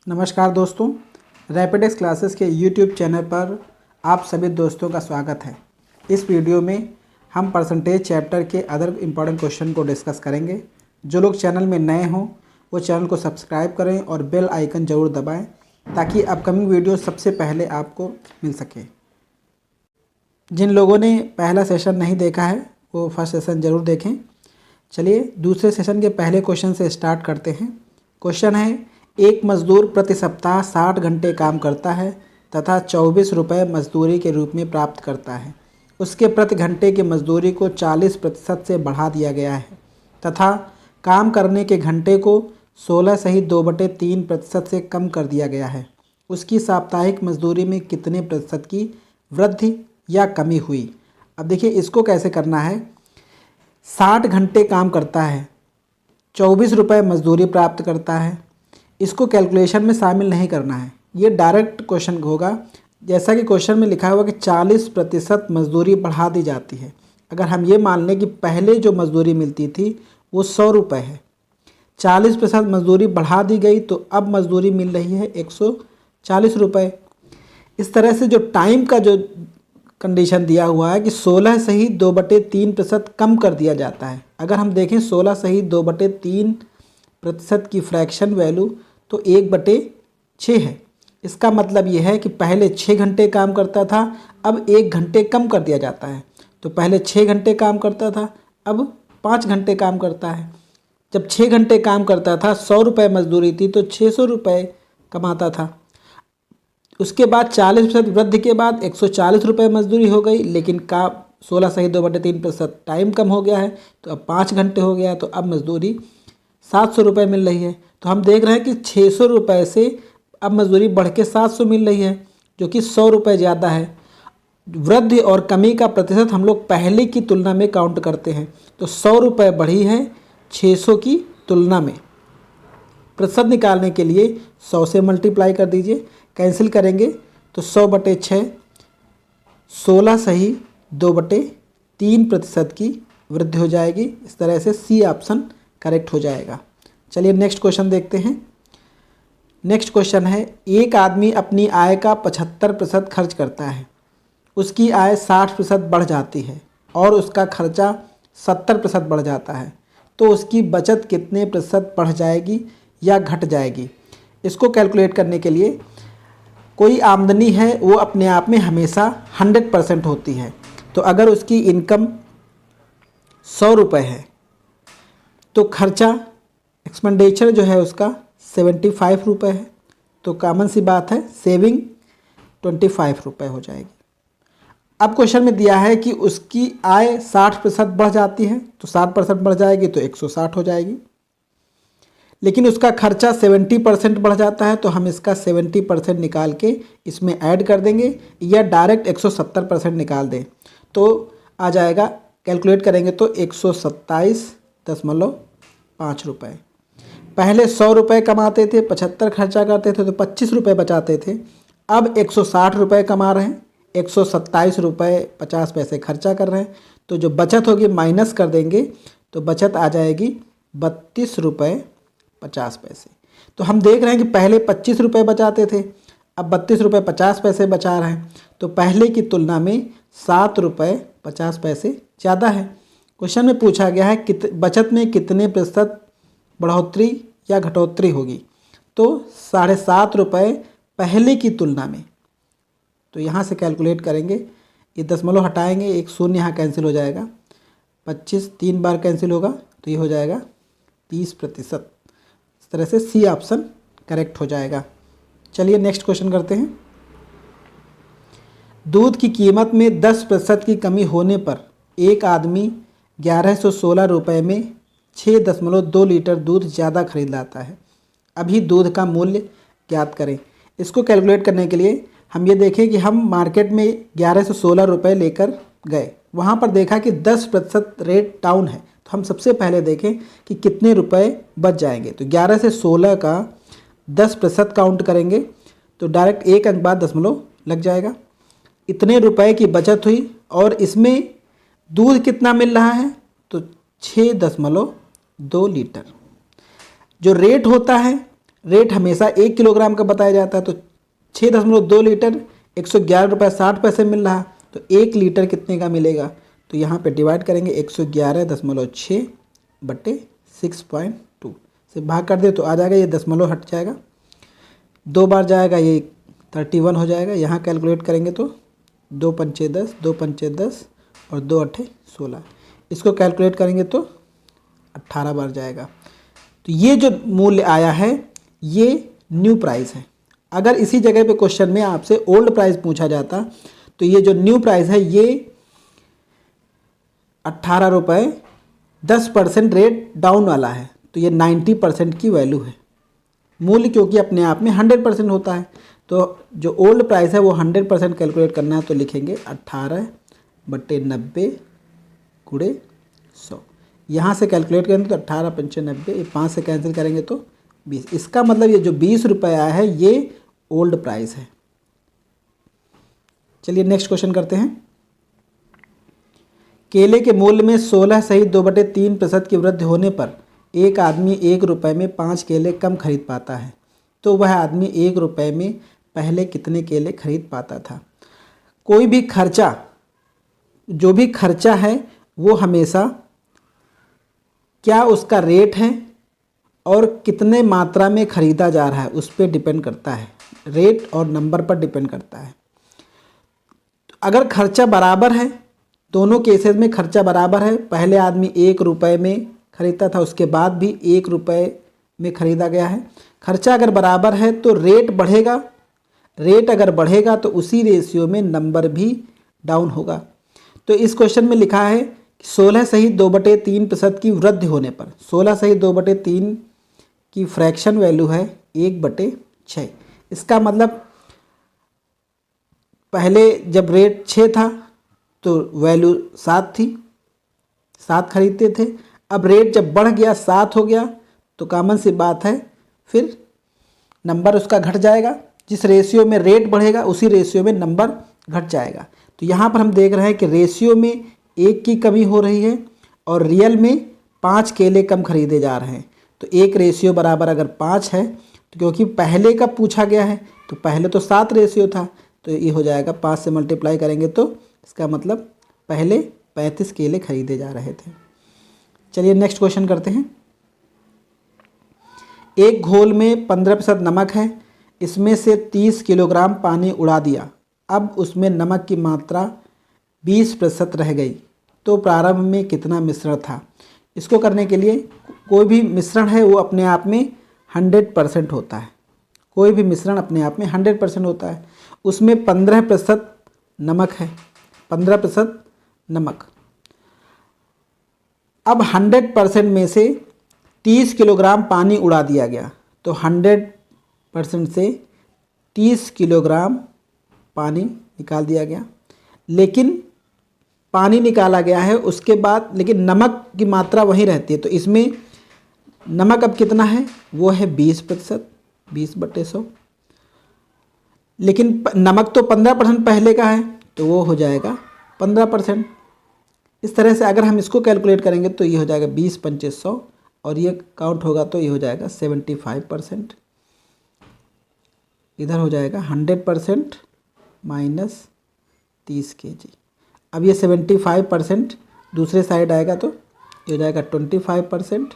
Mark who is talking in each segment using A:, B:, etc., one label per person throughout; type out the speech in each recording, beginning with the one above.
A: नमस्कार दोस्तों, रैपिडेक्स क्लासेस के यूट्यूब चैनल पर आप सभी दोस्तों का स्वागत है। इस वीडियो में हम परसेंटेज चैप्टर के अदर इम्पॉर्टेंट क्वेश्चन को डिस्कस करेंगे। जो लोग चैनल में नए हों वो चैनल को सब्सक्राइब करें और बेल आइकन ज़रूर दबाएं ताकि अपकमिंग वीडियो सबसे पहले आपको मिल सके। जिन लोगों ने पहला सेशन नहीं देखा है वो फर्स्ट सेशन ज़रूर देखें। चलिए दूसरे सेशन के पहले क्वेश्चन से स्टार्ट करते हैं। क्वेश्चन है, एक मजदूर प्रति सप्ताह 60 घंटे काम करता है तथा 24 रुपये मजदूरी के रूप में प्राप्त करता है। उसके प्रति घंटे की मजदूरी को 40% से बढ़ा दिया गया है तथा काम करने के घंटे को 16 सही 2/3% से कम कर दिया गया है। उसकी साप्ताहिक मजदूरी में कितने प्रतिशत की वृद्धि या कमी हुई? अब देखिए इसको कैसे करना है। 60 घंटे काम करता है, 24 रुपये मजदूरी प्राप्त करता है। इसको कैलकुलेशन में शामिल नहीं करना है, ये डायरेक्ट क्वेश्चन होगा। जैसा कि क्वेश्चन में लिखा हुआ कि 40% मजदूरी बढ़ा दी जाती है। अगर हम ये मान लें कि पहले जो मजदूरी मिलती थी वो 100 रुपये है, 40% मजदूरी बढ़ा दी गई तो अब मजदूरी मिल रही है 140 रुपये। इस तरह से जो टाइम का जो कंडीशन दिया हुआ है कि 16 सही 2/3% कम कर दिया जाता है। अगर हम देखें 16 सही 2/3% की फ्रैक्शन वैल्यू तो 1/6 है। इसका मतलब ये है कि पहले 6 घंटे काम करता था, अब 1 घंटे कम कर दिया जाता है। तो पहले 6 घंटे काम करता था, अब 5 घंटे काम करता है। जब 6 घंटे काम करता था 100 रुपये मजदूरी थी तो 600 रुपये कमाता था। उसके बाद 40% वृद्धि के बाद 140 रुपये मजदूरी हो गई, लेकिन का 16 सही 2/3% टाइम कम हो गया है तो अब 5 घंटे हो गया, तो अब मजदूरी 700 रुपये मिल रही है। तो हम देख रहे हैं कि 600 रुपये से अब मजदूरी बढ़ के 700 मिल रही है, जो कि 100 रुपये ज़्यादा है। वृद्धि और कमी का प्रतिशत हम लोग पहले की तुलना में काउंट करते हैं, तो 100 रुपये बढ़ी है 600 की तुलना में। प्रतिशत निकालने के लिए 100 से मल्टीप्लाई कर दीजिए, कैंसिल करेंगे तो 100/6 16 सही 2/3% की वृद्धि हो जाएगी। इस तरह से सी ऑप्शन करेक्ट हो जाएगा। चलिए नेक्स्ट क्वेश्चन देखते हैं। नेक्स्ट क्वेश्चन है, एक आदमी अपनी आय का 75% खर्च करता है, उसकी आय 60% बढ़ जाती है और उसका खर्चा 70% बढ़ जाता है, तो उसकी बचत कितने प्रतिशत बढ़ जाएगी या घट जाएगी? इसको कैलकुलेट करने के लिए कोई आमदनी है वो अपने आप में हमेशा 100% होती है। तो अगर उसकी इनकम 100 रुपये है तो खर्चा एक्सपेंडिचर जो है उसका 75 रुपये है, तो कॉमन सी बात है सेविंग 25 रुपये हो जाएगी। अब क्वेश्चन में दिया है कि उसकी आय 60% बढ़ जाती है, तो 60% बढ़ जाएगी तो 160 हो जाएगी। लेकिन उसका खर्चा 70% बढ़ जाता है, तो हम इसका 70% निकाल के इसमें ऐड कर देंगे या डायरेक्ट 170% निकाल दें तो आ जाएगा। कैलकुलेट करेंगे तो 127.5 रुपये। पहले 100 रुपये कमाते थे, 75 खर्चा करते थे तो 25 रुपये बचाते थे। अब 160 रुपये कमा रहे हैं, 127 रुपये 50 पैसे खर्चा कर रहे हैं, तो जो बचत होगी माइनस कर देंगे तो बचत आ जाएगी 32 रुपये 50 पैसे। तो हम देख रहे हैं कि पहले 25 रुपये बचाते थे, अब 32 रुपये 50 पैसे बचा रहे हैं, तो पहले की तुलना में 7 रुपये 50 पैसे ज़्यादा है। क्वेश्चन में पूछा गया है बचत में कितने प्रतिशत बढ़ोतरी या घटोतरी होगी? तो 7.5 रुपये पहले की तुलना में। तो यहाँ से कैलकुलेट करेंगे, ये दशमलव हटाएंगे, एक शून्य यहाँ कैंसिल हो जाएगा, 25 3 बार कैंसिल होगा तो ये हो जाएगा 30%। इस तरह से सी ऑप्शन करेक्ट हो जाएगा। चलिए नेक्स्ट क्वेश्चन करते हैं। दूध की कीमत में 10% की कमी होने पर एक आदमी 1116 रुपये में 6.2 लीटर दूध ज़्यादा खरीद लाता है। अभी दूध का मूल्य ज्ञात करें। इसको कैलकुलेट करने के लिए हम ये देखें कि हम मार्केट में 1116 रुपये लेकर गए, वहाँ पर देखा कि 10% रेट डाउन है, तो हम सबसे पहले देखें कि कितने रुपए बच जाएंगे। तो 11 से 16 का 10% काउंट करेंगे तो डायरेक्ट एक अंक बाद दशमलव लग जाएगा। इतने रुपए की बचत हुई और इसमें दूध कितना मिल रहा है तो 6.2 लीटर। जो रेट होता है रेट हमेशा 1 किलोग्राम का बताया जाता है, तो 6.2 लीटर 111 रुपये 60 पैसे मिल रहा, तो 1 लीटर कितने का मिलेगा? तो यहाँ पे डिवाइड करेंगे 111.6 बटे 6.2 से भाग कर दे तो आ जाएगा, ये दशमलव हट जाएगा, 2 बार जाएगा ये 31 हो जाएगा। यहाँ कैलकुलेट करेंगे तो 2 पंचे 10, 2 पंचे 10 और 2 अट्ठे 16, इसको कैलकुलेट करेंगे तो 18 बार जाएगा। तो ये जो मूल्य आया है ये न्यू प्राइस है। अगर इसी जगह पे क्वेश्चन में आपसे ओल्ड प्राइस पूछा जाता तो ये जो न्यू प्राइस है ये 18 रुपये 10% रेट डाउन वाला है, तो ये 90% की वैल्यू है। मूल्य क्योंकि अपने आप में 100% होता है, तो जो ओल्ड प्राइस है वो 100% कैलकुलेट करना है, तो लिखेंगे 18 बटे 90 गुणे 100। यहाँ से कैलकुलेट करेंगे तो 18 पंचे 90, ये 5 से कैंसिल करेंगे तो 20। इसका मतलब ये जो 20 रुपये आया है ये ओल्ड प्राइस है। चलिए नेक्स्ट क्वेश्चन करते हैं। केले के मूल्य में 16 सहित 2/3% की वृद्धि होने पर एक आदमी 1 रुपये में 5 केले कम खरीद पाता है, तो वह आदमी 1 रुपये में पहले कितने केले खरीद पाता था? कोई भी खर्चा, जो भी खर्चा है वो हमेशा क्या उसका रेट है और कितने मात्रा में ख़रीदा जा रहा है उस पर डिपेंड करता है, रेट और नंबर पर डिपेंड करता है। अगर खर्चा बराबर है, दोनों केसेस में खर्चा बराबर है, पहले आदमी 1 रुपये में ख़रीदता था, उसके बाद भी 1 रुपये में ख़रीदा गया है, खर्चा अगर बराबर है तो रेट बढ़ेगा, रेट अगर बढ़ेगा तो उसी रेशियो में नंबर भी डाउन होगा। तो इस क्वेश्चन में लिखा है 16 सहित 2/3% की वृद्धि होने पर, 16 सहित 2/3 की फ्रैक्शन वैल्यू है 1/6। इसका मतलब पहले जब रेट 6 था तो वैल्यू 7 थी, 7 खरीदते थे। अब रेट जब बढ़ गया 7 हो गया तो कॉमन सी बात है फिर नंबर उसका घट जाएगा, जिस रेशियो में रेट बढ़ेगा उसी रेशियो में नंबर घट जाएगा। तो यहाँ पर हम देख रहे हैं कि रेशियो में 1 की कमी हो रही है और रियल में 5 केले कम खरीदे जा रहे हैं। तो 1 रेशियो बराबर अगर 5 है तो क्योंकि पहले का पूछा गया है तो पहले तो 7 रेशियो था, तो ये हो जाएगा 5 से मल्टीप्लाई करेंगे तो इसका मतलब पहले 35 केले खरीदे जा रहे थे। चलिए नेक्स्ट क्वेश्चन करते हैं। एक घोल में 15% नमक है, इसमें से 30 किलोग्राम पानी उड़ा दिया, अब उसमें नमक की मात्रा 20% रह गई, तो प्रारंभ में कितना मिश्रण था? इसको करने के लिए कोई भी मिश्रण है वो अपने आप में 100% होता है, कोई भी मिश्रण अपने आप में 100% होता है। उसमें 15% नमक है, 15% नमक। अब 100% में से 30 किलोग्राम पानी उड़ा दिया गया, तो 100% से 30 किलोग्राम पानी निकाल दिया गया, लेकिन पानी निकाला गया है उसके बाद लेकिन नमक की मात्रा वहीं रहती है, तो इसमें नमक अब कितना है? वो है 20%, 20/100। लेकिन नमक तो 15% पहले का है तो वो हो जाएगा 15%। इस तरह से अगर हम इसको कैलकुलेट करेंगे तो ये हो जाएगा 20 पंचे 100 और ये काउंट होगा तो ये हो जाएगा 75%। इधर हो जाएगा 100% माइनस 30 kg। अब ये 75% दूसरे साइड आएगा तो ये हो जाएगा 25%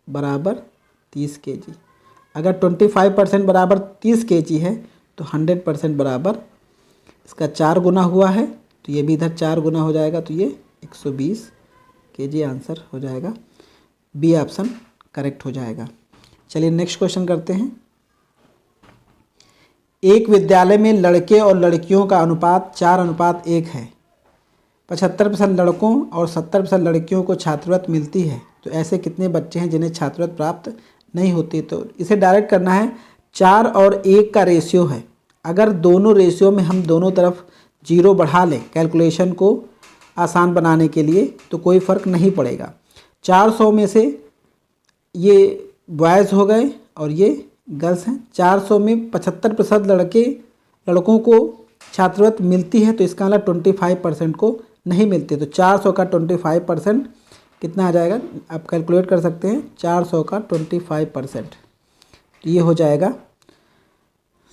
A: बराबर 30 kg। अगर 25% बराबर 30 kg है तो 100% बराबर इसका 4 गुना हुआ है, तो ये भी इधर 4 गुना हो जाएगा, तो ये 120 kg आंसर हो जाएगा। बी ऑप्शन करेक्ट हो जाएगा। चलिए नेक्स्ट क्वेश्चन करते हैं। एक विद्यालय में लड़के और लड़कियों का अनुपात 4:1 है, 75% लड़कों और 70% लड़कियों को छात्रवृत्ति मिलती है, तो ऐसे कितने बच्चे हैं जिन्हें छात्रवृत्ति प्राप्त नहीं होती? तो इसे डायरेक्ट करना है, 4 और 1 का रेशियो है, अगर दोनों रेशियो में हम दोनों तरफ 0 बढ़ा लें कैलकुलेशन को आसान बनाने के लिए तो कोई फ़र्क नहीं पड़ेगा। 400 में से ये बॉयज़ हो गए और ये गर्ल्स हैं, 400 में 75% लड़कों को छात्रवृत्ति मिलती है, तो इसका मतलब 25% को नहीं मिलती, तो 400 का 25% कितना आ जाएगा? आप कैलकुलेट कर सकते हैं, 400 का 25% तो ये हो जाएगा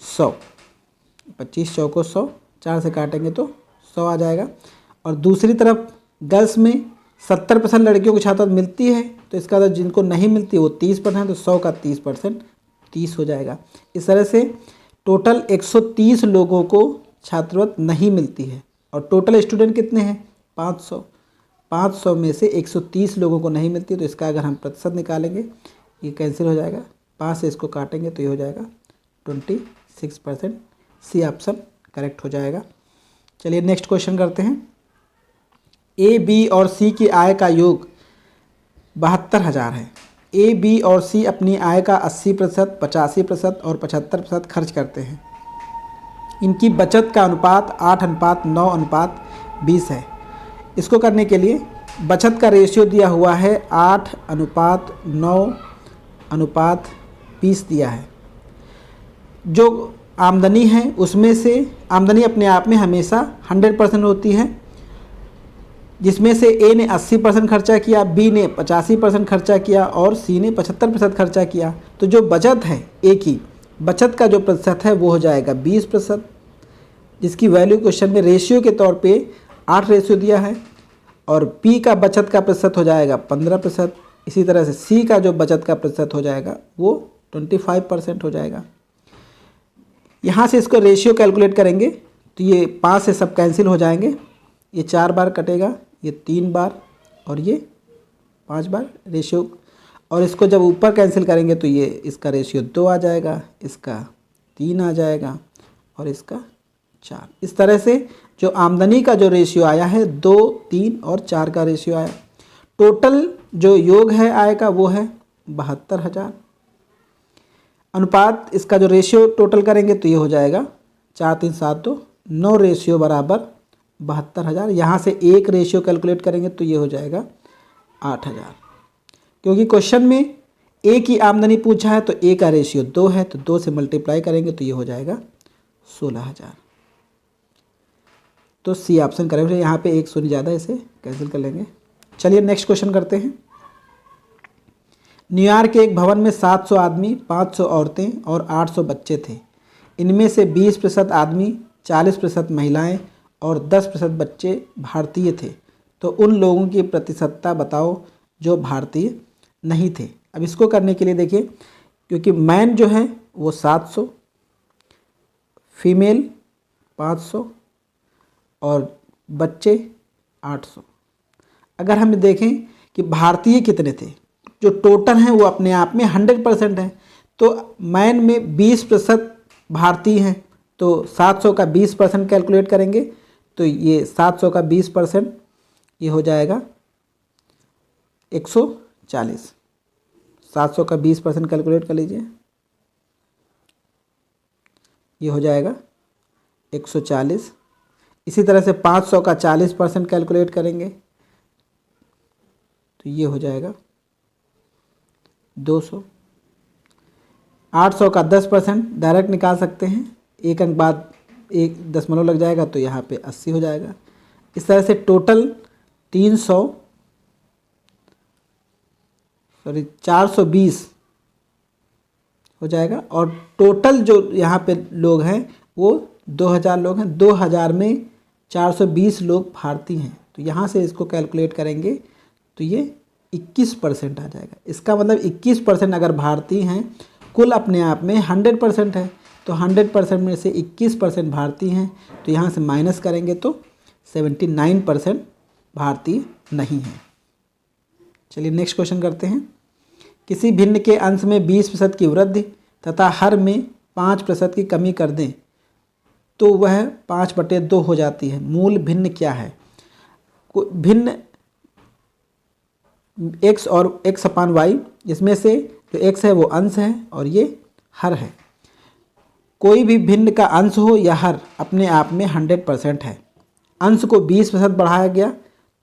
A: 100। 25 चौको 100, 4 से काटेंगे तो 100 आ जाएगा। और दूसरी तरफ गर्ल्स में 70% लड़कियों को छात्रवृत्ति मिलती है, तो इसका मतलब जिनको नहीं मिलती वो 30%, तो 100 का 30% 30 हो जाएगा। इस तरह से टोटल 130 लोगों को छात्रवृत्ति नहीं मिलती है और टोटल स्टूडेंट कितने हैं 500। 500 में से 130 लोगों को नहीं मिलती, तो इसका अगर हम प्रतिशत निकालेंगे ये कैंसिल हो जाएगा, 5 से इसको काटेंगे तो ये हो जाएगा 26%। सी ऑप्शन करेक्ट हो जाएगा। चलिए नेक्स्ट क्वेश्चन करते हैं। ए, बी और सी की आय का योग 72,000 है। ए, बी और सी अपनी आय का 80%, 85% और 75% खर्च करते हैं। इनकी बचत का अनुपात 8:9:20 है। इसको करने के लिए बचत का रेशियो दिया हुआ है 8:9:20 दिया है। जो आमदनी है उसमें से आमदनी अपने आप में हमेशा 100% होती है, जिसमें से ए ने 80% खर्चा किया, बी ने 85% खर्चा किया और सी ने 75% खर्चा किया। तो जो बचत है ए की बचत का जो प्रतिशत है वो हो जाएगा 20%, जिसकी वैल्यू क्वेश्चन में रेशियो के तौर पे 8 रेशियो दिया है। और पी का बचत का प्रतिशत हो जाएगा 15%। इसी तरह से सी का जो बचत का प्रतिशत हो जाएगा वो 25% हो जाएगा। यहाँ से इसको रेशियो कैलकुलेट करेंगे तो ये 5 से सब कैंसिल हो जाएंगे, ये 4 बार कटेगा, ये 3 बार और ये 5 बार रेशियो। और इसको जब ऊपर कैंसिल करेंगे तो ये इसका रेशियो 2 आ जाएगा, इसका 3 आ जाएगा और इसका 4। इस तरह से जो आमदनी का जो रेशियो आया है 2, 3 और 4 का रेशियो आया। टोटल जो योग है आय का वो है 72,000। अनुपात इसका जो रेशियो टोटल करेंगे तो ये हो जाएगा 4, 3, 7, 2, 9 रेशियो बराबर 72,000। यहाँ से एक रेशियो कैलकुलेट करेंगे तो ये हो जाएगा 8,000। क्योंकि क्वेश्चन में ए की आमदनी पूछा है तो ए का रेशियो 2 है, तो 2 से मल्टीप्लाई करेंगे तो ये हो जाएगा 16,000। तो सी ऑप्शन करेक्ट है। यहाँ पे एक शून्य ज़्यादा, इसे कैंसिल कर लेंगे। चलिए नेक्स्ट क्वेश्चन करते हैं। न्यूयॉर्क के एक भवन में 700 आदमी, 500 औरतें और 800 बच्चे थे। इनमें से 20% आदमी, 40% महिलाएं और 10% बच्चे भारतीय थे। तो उन लोगों की प्रतिशतता बताओ जो भारतीय नहीं थे। अब इसको करने के लिए देखिए, क्योंकि मैन जो है वो 700, फीमेल 500 और बच्चे 800। अगर हम देखें कि भारतीय कितने थे, जो टोटल हैं वो अपने आप में 100% है, तो मैन में 20% भारतीय हैं, तो 700 का 20% कैलकुलेट करेंगे तो ये 700 का 20% ये हो जाएगा 140। 700 का 20% कैलकुलेट कर लीजिए, ये हो जाएगा 140। इसी तरह से 500 का 40% कैलकुलेट करेंगे तो ये हो जाएगा 200। 800 का 10% डायरेक्ट निकाल सकते हैं, एक अंक बाद 1 दशमलव लग जाएगा तो यहाँ पे 80 हो जाएगा। इस तरह से टोटल 420 हो जाएगा। और टोटल जो यहाँ पे लोग हैं वो 2000 लोग हैं। 2000 में 420 लोग भारतीय हैं, तो यहाँ से इसको कैलकुलेट करेंगे तो ये 21% आ जाएगा। इसका मतलब 21% अगर भारतीय हैं, कुल अपने आप में 100% है, तो 100% में से 21% भारतीय हैं, तो यहाँ से माइनस करेंगे तो 79% भारतीय नहीं हैं। चलिए नेक्स्ट क्वेश्चन करते हैं। किसी भिन्न के अंश में 20% की वृद्धि तथा हर में 5% की कमी कर दें तो वह 5/2 हो जाती है। मूल भिन्न क्या है? भिन्न x और x/y, जिसमें से जो x है वो अंश है और ये हर है। कोई भी भिन्न का अंश हो या हर अपने आप में 100% है। अंश को 20% बढ़ाया गया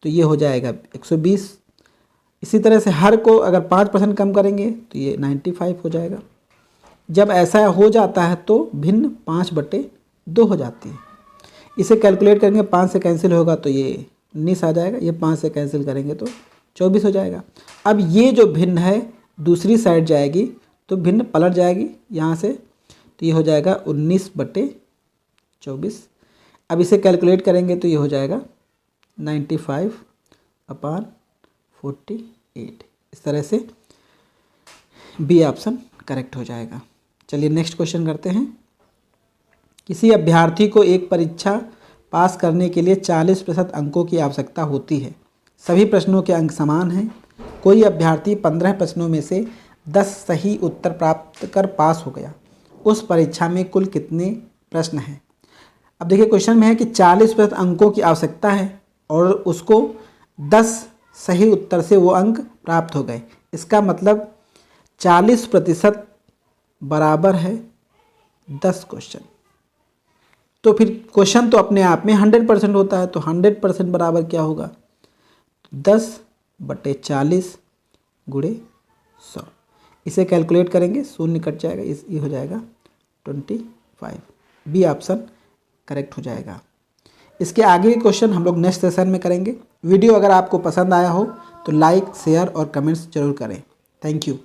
A: तो ये हो जाएगा 120। इसी तरह से हर को अगर 5% कम करेंगे तो ये 95 हो जाएगा। जब ऐसा हो जाता है तो भिन्न 5/2 हो जाती है। इसे कैलकुलेट करेंगे, 5 से कैंसिल होगा तो ये 19 आ जाएगा, ये 5 से कैंसिल करेंगे तो 24 हो जाएगा। अब ये जो भिन्न है दूसरी साइड जाएगी तो भिन्न पलट जाएगी यहाँ से, तो ये हो जाएगा 19/24। अब इसे कैलकुलेट करेंगे तो ये हो जाएगा 95/48। इस तरह से बी ऑप्शन करेक्ट हो जाएगा। चलिए नेक्स्ट क्वेश्चन करते हैं। किसी अभ्यर्थी को एक परीक्षा पास करने के लिए 40% अंकों की आवश्यकता होती है। सभी प्रश्नों के अंक समान हैं। कोई अभ्यर्थी 15 प्रश्नों में से 10 सही उत्तर प्राप्त कर पास हो गया। उस परीक्षा में कुल कितने प्रश्न हैं? अब देखिए क्वेश्चन में है कि 40% अंकों की आवश्यकता है और उसको 10 सही उत्तर से वो अंक प्राप्त हो गए। इसका मतलब 40% बराबर है 10 क्वेश्चन। तो फिर क्वेश्चन तो अपने आप में 100% होता है, तो 100% बराबर क्या होगा? 10/40 गुणे 100। इसे कैलकुलेट करेंगे, शून्य कट जाएगा, ये हो जाएगा 25। बी ऑप्शन करेक्ट हो जाएगा। इसके आगे के क्वेश्चन हम लोग नेक्स्ट सेशन में करेंगे। वीडियो अगर आपको पसंद आया हो तो लाइक, शेयर और कमेंट्स जरूर करें। Thank you.